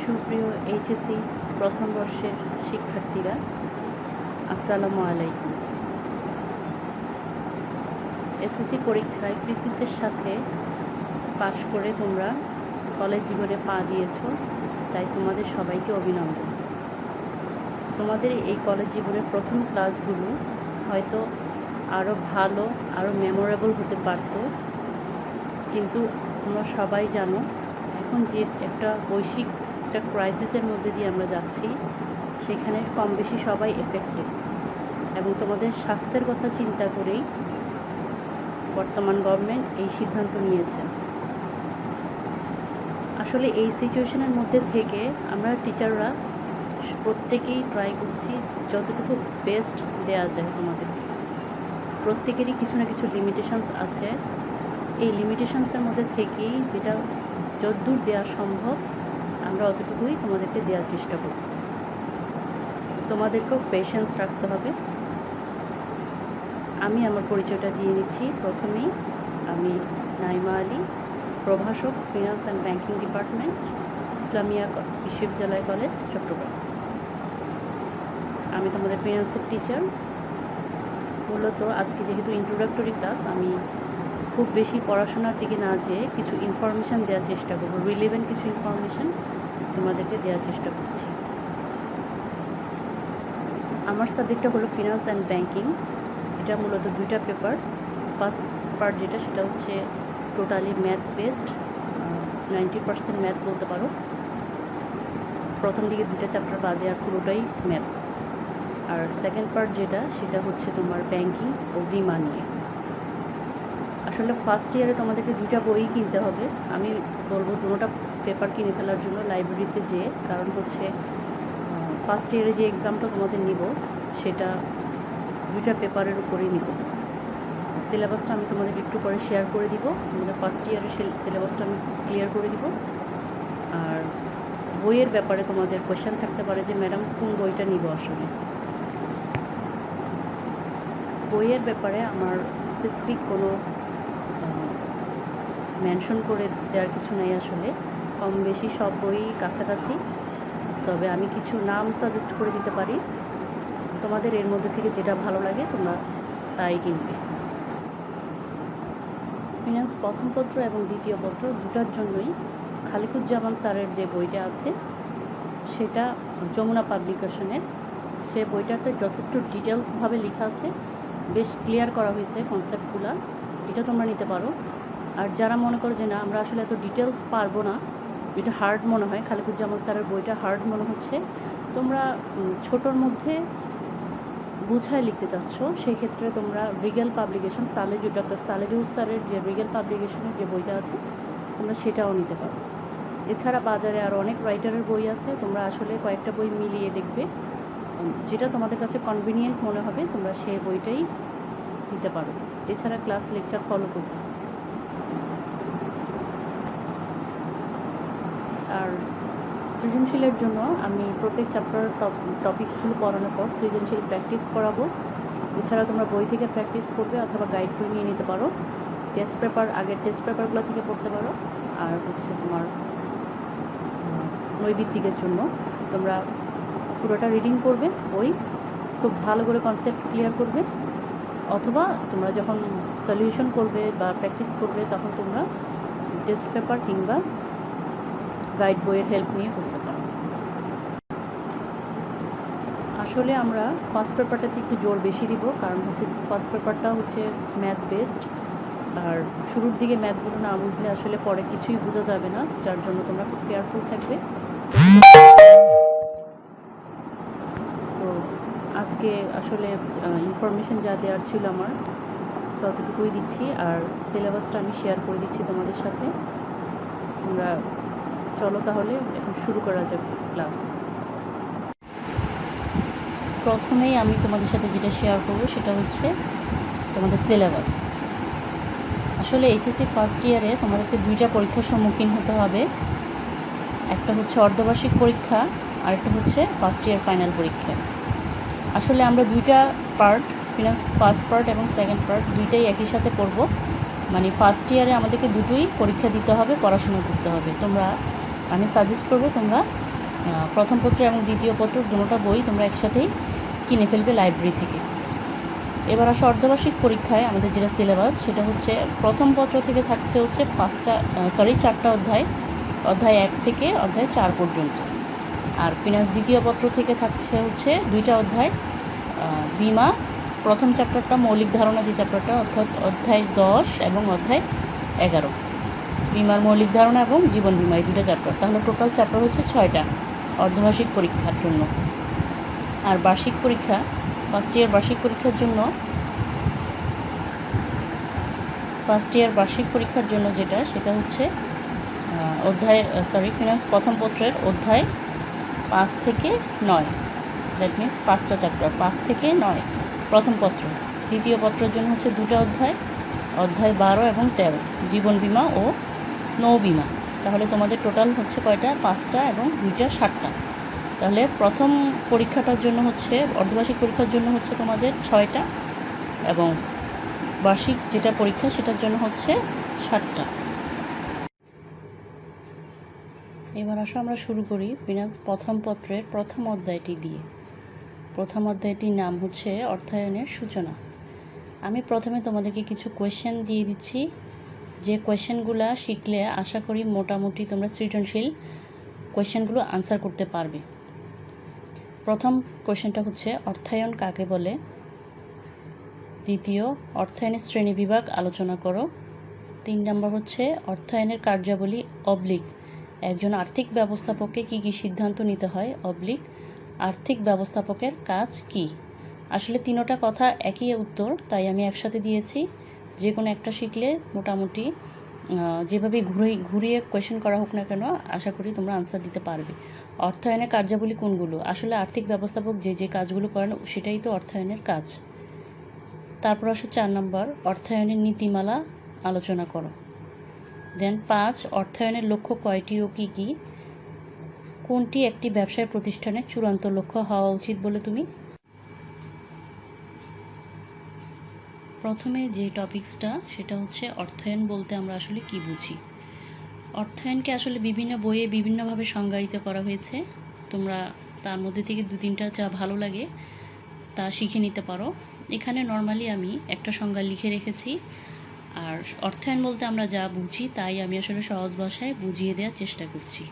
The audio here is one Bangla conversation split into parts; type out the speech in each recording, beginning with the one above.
সুপ্রিয় এইচএসসি প্রথম বর্ষের শিক্ষার্থীরা, আসসালামু আলাইকুম। এসএসসি পরীক্ষায় কৃতিত্বের সাথে পাশ করে তোমরা কলেজ জীবনে পা দিয়েছো, তাই তোমাদের সবাইকে অভিনন্দন। তোমাদের এই কলেজ জীবনের প্রথম ক্লাসগুলো হয়তো আরও ভালো, আরও মেমোরেবল হতে পারত, কিন্তু তোমরা সবাই জানো এখন যে একটা বৈশ্বিক একটা ক্রাইসিসের মধ্যে দিয়ে আমরা যাচ্ছি, সেখানে কম বেশি সবাই এফেক্টেড, এবং তোমাদের স্বাস্থ্যের কথা চিন্তা করেই বর্তমান গভর্নমেন্ট এই সিদ্ধান্ত নিয়েছে। আসলে এই সিচুয়েশনের মধ্যে থেকে আমরা টিচাররা প্রত্যেকেই ট্রাই করছি যতটুকু বেস্ট দেওয়া যায় তোমাদের। প্রত্যেকেরই কিছু না কিছু লিমিটেশনস আছে, এই লিমিটেশনসের মধ্যে থেকেই যেটা যতদূর দেওয়া সম্ভব আমরা অতটুকুই তোমাদেরকে দেওয়ার চেষ্টা করব। তোমাদেরকেও পেশেন্স রাখতে হবে। আমি আমার পরিচয়টা দিয়ে নিচ্ছি। প্রথমেই আমি নাইমা আলী, প্রভাষক, finance and banking department, Islamia বিশ্ববিদ্যালয় কলেজ, চট্টগ্রাম। আমি তোমাদের ফিনান্সের টিচার। মূলত আজকে যেহেতু ইন্ট্রোডাক্টরি ক্লাস, আমি খুব বেশি পড়াশোনার দিকে না যেয়ে কিছু ইনফরমেশান দেওয়ার চেষ্টা করবো, রিলেভেন্ট কিছু ইনফরমেশান তোমাদেরকে দেওয়ার চেষ্টা করছি। আমার সাবজেক্টটা হলো ফিনান্স অ্যান্ড ব্যাংকিং। এটা মূলত দুইটা পেপার। ফার্স্ট পার্ট যেটা, সেটা হচ্ছে টোটালি ম্যাথ বেসড, 90% ম্যাথ বলতে পারো। প্রথম দিকে দুটো চ্যাপ্টার বাদে আর পুরোটাই ম্যাথ। আর সেকেন্ড পার্ট যেটা, সেটা হচ্ছে তোমার ব্যাংকিং ও বিমা নিয়ে। আসলে ফার্স্ট ইয়ারে তোমাদেরকে দুটা বই কিনতে হবে। আমি বলবো দুটোটা পেপার কিনে ফেলার জন্য লাইব্রেরিতে যেয়ে, কারণ হচ্ছে ফার্স্ট ইয়ারে যে এক্সামটা তোমাদের নিব সেটা দুইটা পেপারের উপরেই নিব। সিলেবাসটা আমি তোমাদেরকে একটু পরে শেয়ার করে দিব। তোমাদের ফার্স্ট ইয়ারের সিলেবাসটা আমি ক্লিয়ার করে দিব। আর বইয়ের ব্যাপারে তোমাদের কোয়েশ্চেন থাকতে পারে যে ম্যাডাম কোন বইটা নিব। আসলে বইয়ের ব্যাপারে আমার স্পেসিফিক কোনো মেনশন করে দেওয়ার কিছু নেই। আসলে কম বেশি সব বই কাছাকাছি, তবে আমি কিছু নাম সাজেস্ট করে দিতে পারি। তোমাদের এর মধ্যে থেকে যেটা ভালো লাগে তোমরা তাই কিনবে। ফিনান্স প্রথম পত্র এবং দ্বিতীয় পত্র দুটার জন্যই খালিকুজ্জামান স্যারের যে বইটা আছে সেটা যমুনা পাবলিকেশনের। সে বইটাতে যথেষ্ট ডিটেলসভাবে লেখা আছে, বেশ ক্লিয়ার করা হয়েছে কনসেপ্টগুলো। এটা তোমরা নিতে পারো। আর যারা মনে করো যে না আমরা আসলে এত ডিটেলস পারবো না, এটা হার্ড মনে হয়, খালিকুজ্জামান স্যারের বইটা হার্ড মনে হচ্ছে, তোমরা ছোটোর মধ্যে বুঝায় লিখতে চাচ্ছ, সেক্ষেত্রে তোমরা রিগেল পাবলিকেশন, ডক্টর সালেজুল স্যারের যে রিগেল পাবলিকেশনের যে বইটা আছে তোমরা সেটাও নিতে পারো। এছাড়া বাজারে আরও অনেক রাইটারের বই আছে, তোমরা আসলে কয়েকটা বই মিলিয়ে দেখবে, যেটা তোমাদের কাছে কনভিনিয়েন্ট মনে হবে তোমরা সেই বইটাই নিতে পারো। এছাড়া ক্লাস লেকচার ফলো করবে। আর সৃজনশীলের জন্য আমি প্রত্যেক চ্যাপ্টার টপিকসগুলো পড়ানোর পর সৃজনশীল প্র্যাকটিস করাবো। এছাড়া তোমরা বই থেকে প্র্যাকটিস করবে অথবা গাইড বই নিয়ে নিতে পারো। টেস্ট পেপার, আগের টেস্ট পেপারগুলো থেকে পড়তে পারো। আর হচ্ছে তোমার নৈবিত্তিকের জন্য তোমরা পুরোটা রিডিং করবে, বই খুব ভালো করে কনসেপ্ট ক্লিয়ার করবে, অথবা তোমরা যখন সলিউশন করবে বা প্র্যাকটিস করবে তখন তোমরা টেস্ট পেপার কিংবা গাইড বইয়ের হেল্প নিয়ে করতে পারো। আসলে আমরা ফার্স্ট পেপারটাতে একটু জোর বেশি দিব, কারণ হচ্ছে ফার্স্ট পেপারটা হচ্ছে ম্যাথ বেসড, আর শুরুর দিকে ম্যাথগুলো না বুঝলে আসলে পরে কিছুই বোঝা যাবে না, যার জন্য তোমরা খুব কেয়ারফুল থাকবে। তো আজকে আসলে ইনফরমেশন যা দেওয়ার ছিল আমার ততটুকুই দিচ্ছি, আর সিলেবাসটা আমি শেয়ার করে দিচ্ছি তোমাদের সাথে। তোমরা চলো তাহলে এখন শুরু করা যাক ক্লাস। প্রথমেই আমি তোমাদের সাথে যেটা শেয়ার করবো সেটা হচ্ছে তোমাদের সিলেবাস। আসলে এইচএসসি ফার্স্ট ইয়ারে তোমাদেরকে দুইটা পরীক্ষার সম্মুখীন হতে হবে। একটা হচ্ছে অর্ধবার্ষিক পরীক্ষা, আর একটা হচ্ছে ফার্স্ট ইয়ার ফাইনাল পরীক্ষা। আসলে আমরা দুইটা পার্ট, ফিনান্স ফার্স্ট পার্ট এবং সেকেন্ড পার্ট দুইটাই একই সাথে পড়ব। মানে ফার্স্ট ইয়ারে আমাদেরকে দুটোই পরীক্ষা দিতে হবে, পড়াশোনা করতে হবে। আমি সাজেস্ট করবো তোমরা প্রথম পত্র এবং দ্বিতীয় পত্র দুটোটা বই তোমরা একসাথেই কিনে ফেলবে লাইব্রেরি থেকে। এবার আসো অর্ধবার্ষিক পরীক্ষায় আমাদের যেটা সিলেবাস সেটা হচ্ছে প্রথম পত্র থেকে থাকছে হচ্ছে 4টা অধ্যায়, অধ্যায় 1 থেকে অধ্যায় 4 পর্যন্ত। আর ফিনান্স দ্বিতীয় পত্র থেকে থাকছে হচ্ছে 2টা অধ্যায়, বিমা প্রথম চ্যাপ্টারটা, মৌলিক ধারণা যে চ্যাপ্টারটা, অর্থাৎ অধ্যায় 10 এবং অধ্যায় 11, বিমার মৌলিক ধারণা এবং জীবন বিমা, এই 2টা চ্যাপ্টার। তাহলে টোটাল চ্যাপ্টার হচ্ছে 6টা অর্ধবার্ষিক পরীক্ষার জন্য। আর বার্ষিক পরীক্ষা, ফার্স্ট ইয়ার বার্ষিক পরীক্ষার জন্য যেটা, সেটা হচ্ছে ফিনান্স প্রথম পত্রের অধ্যায় 5 থেকে 9, দ্যাট মিনস 5টা চ্যাপ্টার, 5 থেকে 9 প্রথম পত্র। দ্বিতীয় পত্রের জন্য হচ্ছে 2টা অধ্যায়, অধ্যায় 12 এবং 13, জীবন বিমা ও নৌ বিমা। তাহলে তোমাদের টোটাল হচ্ছে কয়টা? 5টা এবং 2টা 7টা। তাহলে প্রথম পরীক্ষাটার জন্য হচ্ছে, অর্ধবার্ষিক পরীক্ষার জন্য হচ্ছে তোমাদের 6টা, এবং বার্ষিক যেটা পরীক্ষা সেটার জন্য হচ্ছে 7টা। এবার আসো আমরা শুরু করি ফিনান্স প্রথম পত্রের প্রথম অধ্যায়টি দিয়ে। প্রথম অধ্যায়টির নাম হচ্ছে অর্থায়নের সূচনা। আমি প্রথমে তোমাদেরকে কিছু কোয়েশ্চেন দিয়ে দিচ্ছি, যে কোয়েশ্চেনগুলো শিখলে আশা করি মোটামুটি তোমরা সৃজনশীল কোয়েশ্চেনগুলো আনসার করতে পারবে। প্রথম কোয়েশ্চেনটা হচ্ছে অর্থায়ন কাকে বলে? দ্বিতীয়, অর্থায়নের শ্রেণীবিভাগ আলোচনা করো। 3 নম্বর হচ্ছে অর্থায়নের কার্যাবলী অবলিক একজন আর্থিক ব্যবস্থাপককে কী কী সিদ্ধান্ত নিতে হয় অবলিক আর্থিক ব্যবস্থাপকের কাজ কি। আসলে তিনোটা কথা একই উত্তর, তাই আমি একসাথে দিয়েছি। যে কোনো একটা শিখলে মোটামুটি যেভাবে ঘুরিয়ে কোয়েশ্চেন করা হোক না কেন, আশা করি তোমরা আনসার দিতে পারবে। অর্থায়নের কার্যাবলী কোনগুলো? আসলে আর্থিক ব্যবস্থাপক যে যে কাজগুলো করেন সেটাই তো অর্থায়নের কাজ। তারপর আসে 4 নম্বর, অর্থায়নের নীতিমালা আলোচনা করো। দেন 5, অর্থায়নের লক্ষ্য কয়টি ও কী কী? কোনটি একটি ব্যবসায় প্রতিষ্ঠানের চূড়ান্ত লক্ষ্য হওয়া উচিত বলে তুমি? প্রথমে যে টপিকসটা সেটা হচ্ছে অর্থায়ন বলতে আমরা আসলে কি বুঝি। অর্থায়নকে আসলে বিভিন্ন বইয়ে বিভিন্নভাবে সংজ্ঞায়িত করা হয়েছে। তোমরা তার মধ্যে থেকে 2-3টা যা ভালো লাগে তা শিখে নিতে পারো। এখানে নর্মালি আমি একটা সংজ্ঞা লিখে রেখেছি, আর অর্থায়ন বলতে আমরা যা বুঝি তাই আমি আসলে সহজ ভাষায় বুঝিয়ে দেওয়ার চেষ্টা করছি।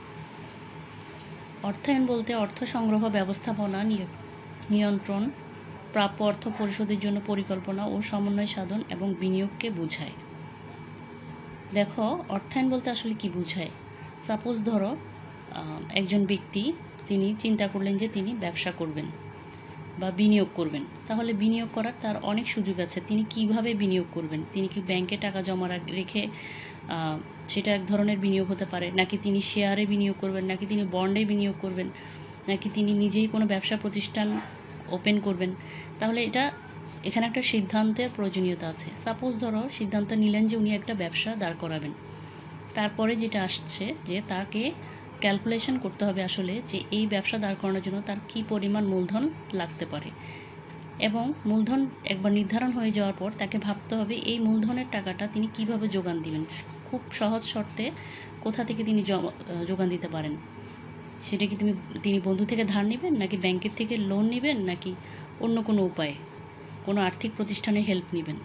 অর্থায়ন বলতে অর্থ সংগ্রহ, ব্যবস্থাপনা, নিয়ন্ত্রণ, প্রাপ্য অর্থ পরিশোধের জন্য পরিকল্পনা ও সমন্বয় সাধন এবং বিনিয়োগকে বোঝায়। দেখো অর্থায়ন বলতে আসলে কি বোঝায়। সাপোজ ধরো একজন ব্যক্তি তিনি চিন্তা করলেন যে তিনি ব্যবসা করবেন বা বিনিয়োগ করবেন। তাহলে বিনিয়োগ করার তার অনেক সুযোগ আছে। তিনি কিভাবে বিনিয়োগ করবেন? তিনি কি ব্যাংকে টাকা জমা রেখে সেটা এক ধরনের বিনিয়োগ হতে পারে, নাকি তিনি শেয়ারে বিনিয়োগ করবেন, নাকি তিনি বন্ডে বিনিয়োগ করবেন, নাকি তিনি নিজেই কোনো ব্যবসা প্রতিষ্ঠান ওপেন করবেন। তাহলে এখানে একটা সিদ্ধান্তের প্রয়োজনীয়তা আছে। সাপোজ ধরো সিদ্ধান্ত নিলেন যে উনি একটা ব্যবসা দাঁড় করাবেন। তারপরে যেটা আসছে যে তাকে ক্যালকুলেশন করতে হবে আসলে যে এই ব্যবসা দাঁড় করানোর জন্য তার কী পরিমাণ মূলধন লাগতে পারে, এবং মূলধন একবার নির্ধারণ হয়ে যাওয়ার পর তাকে ভাবতে হবে এই মূলধনের টাকাটা তিনি কিভাবে যোগান দিবেন। খুব সহজ শর্তে কোথা থেকে তিনি যোগান দিতে পারেন। সেটা কি তিনি বন্ধু থেকে ধার নেবেন, নাকি ব্যাংকের থেকে লোন নেবেন, নাকি অন্য কোনো উপায়ে কোনো আর্থিক প্রতিষ্ঠানের হেল্প নেবেন।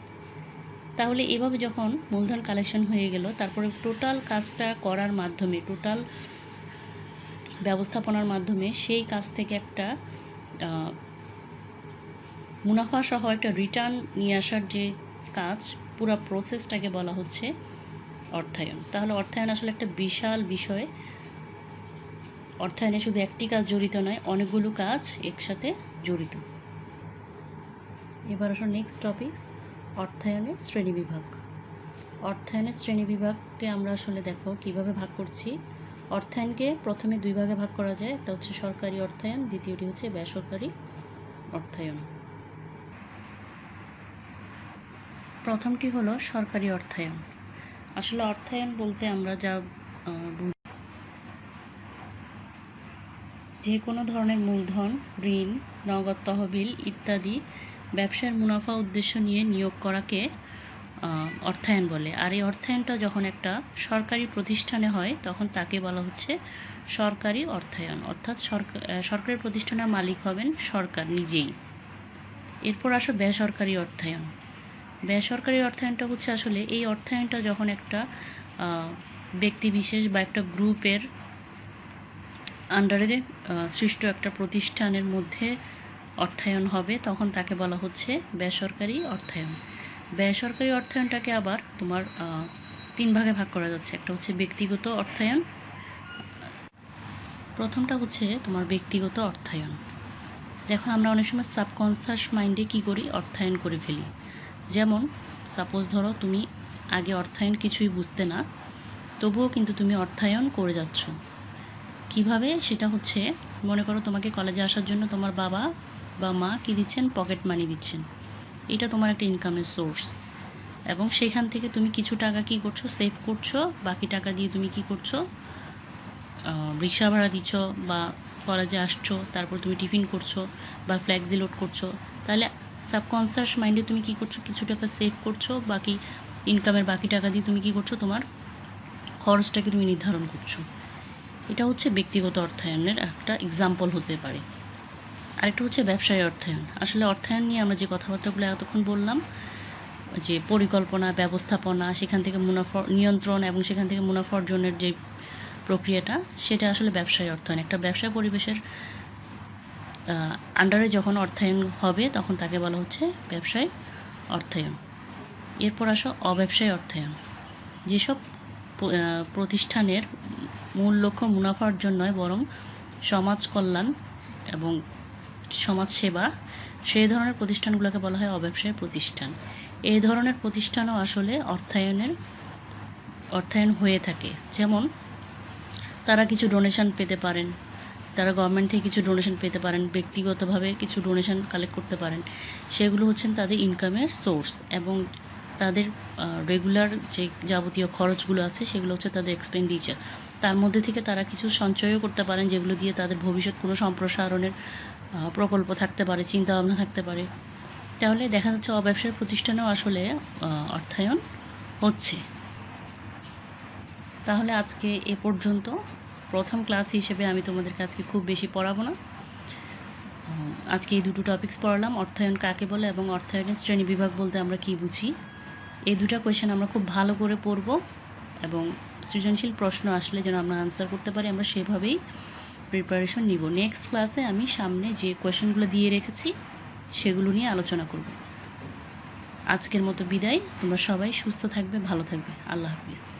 তাহলে এভাবে যখন মূলধন কালেকশন হয়ে গেল, তারপরে টোটাল কাজটা করার মাধ্যমে, টোটাল ব্যবস্থাপনার মাধ্যমে সেই কাজ থেকে একটা মুনাফা সহ একটা রিটার্ন নিয়ে আসার যে কাজ, পুরো প্রসেসটাকে বলা হচ্ছে অর্থায়ন। তাহলে অর্থায়ন আসলে একটা বিশাল বিষয়। অর্থায়নে শুধু একটি কাজ জড়িত নয়, অনেকগুলো কাজ একসাথে জড়িত। এবার আসলে নেক্সট টপিক, অর্থায়নের শ্রেণীবিভাগ। অর্থায়নের শ্রেণীবিভাগকে আমরা আসলে দেখো কিভাবে ভাগ করছি। অর্থায়নকে প্রথমে 2 ভাগে ভাগ করা যায়, একটা হচ্ছে সরকারি অর্থায়ন, দ্বিতীয়টি হচ্ছে বেসরকারি অর্থায়ন। প্রথমটি হলো সরকারি অর্থায়ন। আসলে অর্থায়ন বলতে আমরা যা যে কোনো ধরনের মূলধন, ঋণ, নগদ তহবিল ইত্যাদি ব্যবসার মুনাফা উদ্দেশ্য নিয়ে নিয়োগ করাকে অর্থায়ন বলে। আর এই অর্থায়নটা যখন একটা সরকারি প্রতিষ্ঠানে হয় তখন তাকে বলা হচ্ছে সরকারি অর্থায়ন, অর্থাৎ সরকারি প্রতিষ্ঠানের মালিক হবেন সরকার নিজেই। এরপর আসো বেসরকারি অর্থায়ন। বেসরকারি অর্থায়নটা হচ্ছে আসলে এই অর্থায়নটা যখন একটা ব্যক্তি বিশেষ বা একটা গ্রুপের আন্ডারে সৃষ্ট একটা প্রতিষ্ঠানের মধ্যে অর্থায়ন হবে তখন তাকে বলা হচ্ছে বেসরকারি অর্থায়ন। বেসরকারি অর্থায়নটাকে আবার তোমার 3 ভাগে ভাগ করা যাচ্ছে। একটা হচ্ছে ব্যক্তিগত অর্থায়ন, প্রথমটা হচ্ছে তোমার ব্যক্তিগত অর্থায়ন। দেখো আমরা অনেক সময় সাবকনসিয়াস মাইন্ডে কী করি, অর্থায়ন করে ফেলি। যেমন সাপোজ ধরো তুমি আগে অর্থায়ন কিছুই বুঝতে না, তবুও কিন্তু তুমি অর্থায়ন করে যাচ্ছ। কিভাবে? সেটা হচ্ছে মনে করো তোমাকে কলেজে আসার জন্য তোমার বাবা বা মা কি দিচ্ছেন, পকেট মানি দিচ্ছেন। এটা তোমার একটা ইনকামের সোর্স, এবং সেখান থেকে তুমি কিছু টাকা কি করছো, সেভ করছো। বাকি টাকা দিয়ে তুমি কি করছো, রিক্সা ভাড়া দিচ্ছ বা কলেজে আসছো, তারপর তুমি টিফিন করছো বা ফ্ল্যাক্সি লোড করছো। তাহলে সাবকনসিয়াস মাইন্ডে তুমি কি করছো, কিছু টাকা সেভ করছো, বাকি ইনকামের বাকি টাকা দিয়ে তুমি কি করছো, তোমার খরচটাকে তুমি নির্ধারণ করছো। এটা হচ্ছে ব্যক্তিগত অর্থায়নের একটা এক্সাম্পল হতে পারে। আরেকটা হচ্ছে ব্যবসায়ী অর্থায়ন। আসলে অর্থায়ন নিয়ে আমরা যে কথাবার্তাগুলো এতক্ষণ বললাম, যে পরিকল্পনা, ব্যবস্থাপনা, সেখান থেকে মুনাফা নিয়ন্ত্রণ এবং সেখান থেকে মুনাফা অর্জনের যে প্রক্রিয়াটা, সেটা আসলে ব্যবসায়ী অর্থায়ন। একটা ব্যবসা পরিবেশের আন্ডারে যখন অর্থায়ন হবে তখন তাকে বলা হচ্ছে ব্যবসায়ী অর্থায়ন। এরপর আসো অব্যবসায়ী অর্থায়ন। যেসব প্রতিষ্ঠানের মূল লক্ষ্য মুনাফা অর্জন নয়, বরং সমাজ কল্যাণ এবং সমাজ সেবা, সেই ধরনের প্রতিষ্ঠানগুলোকে বলা হয় অব্যবসায়ী প্রতিষ্ঠান। এই ধরনের প্রতিষ্ঠানও আসলে অর্থায়ন হয়ে থাকে। যেমন তারা কিছু ডোনেশন পেতে পারেন, তারা গভর্নমেন্ট থেকে কিছু ডোনেশন পেতে পারেন, ব্যক্তিগতভাবে কিছু ডোনেশন কালেক্ট করতে পারেন। সেগুলো হচ্ছেন তাদের ইনকামের সোর্স, এবং তাদের রেগুলার যে যাবতীয় খরচগুলো আছে সেগুলো হচ্ছে তাদের এক্সপেন্ডিচার। তার মধ্যে থেকে তারা কিছু সঞ্চয়ও করতে পারেন, যেগুলো দিয়ে তাদের ভবিষ্যৎ কোনো সম্প্রসারণের প্রকল্প থাকতে পারে, চিন্তাভাবনা থাকতে পারে। তাহলে দেখা যাচ্ছে অব্যবসায়ী প্রতিষ্ঠানেও আসলে অর্থায়ন হচ্ছে। তাহলে আজকে এ পর্যন্ত। প্রথম ক্লাস হিসেবে আমি তোমাদেরকে আজকে খুব বেশি পড়াবো না। আজকে এই দুটো টপিকস পড়ালাম, অর্থায়ন কাকে বলে এবং অর্থায়নের শ্রেণীবিভাগ বলতে আমরা কী বুঝি। এই দুটো কোয়েশ্চেন আমরা খুব ভালো করে পড়ব, এবং সৃজনশীল প্রশ্ন আসলে যেন আমরা আনসার করতে পারি, আমরা সেভাবেই প্রিপারেশন নিব। নেক্সট ক্লাসে আমি সামনে যে কোয়েশ্চেনগুলো দিয়ে রেখেছি সেগুলো নিয়ে আলোচনা করব। আজকের মতো বিদায়। তোমরা সবাই সুস্থ থাকবে, ভালো থাকবে। আল্লাহ হাফিজ।